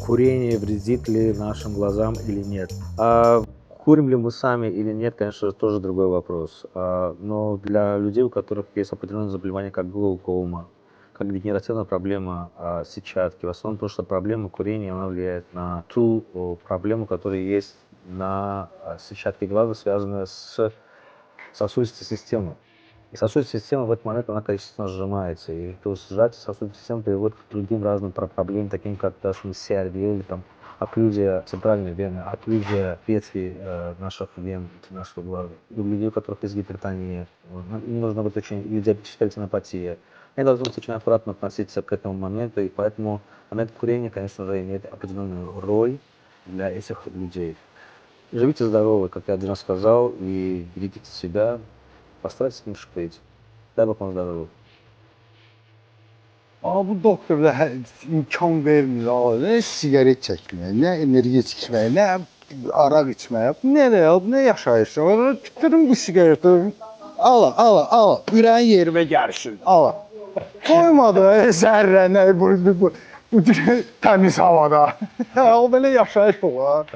Курение вредит ли нашим глазам или нет? Курим ли мы сами или нет, конечно, тоже другой вопрос. Но для людей, у которых есть определенные заболевания, как глаукома, как дегенеративная проблема сетчатки, в основном потому что проблема курения, она влияет на ту проблему, которая есть на сетчатке глаза, связанная с сосудистой системой. И сосудистая система в этот момент, она, конечно, сжимается. И то есть сжатие сосудистой системы приводит к другим разным проблемам, таким как CRV или там окклюзия центральной вены, окклюзия ветви наших вен, нашего глаза. У людей, у которых есть гипертония, им нужно быть очень, или диабетическая ретинопатия. Они должны быть очень аккуратно относиться к этому моменту, и поэтому момент курения, конечно же, имеет определенную роль для этих людей. Живите здоровы, как я один раз сказал, и берегите себя, постарайтесь меньше курить. Дай Bог вам здоровья. Amma bu doktor da imkan vermir ha, nə siqaret çəkməyə, nə enerji içməyə, nə araq içməyə. Nə yaşayırsan? Ona tütürün bu siqareti. Ala, ürəyin yerimə gəlsin. Ala. Qoymadı zərrəni bu təmiz havada. O belə yaşayış olar.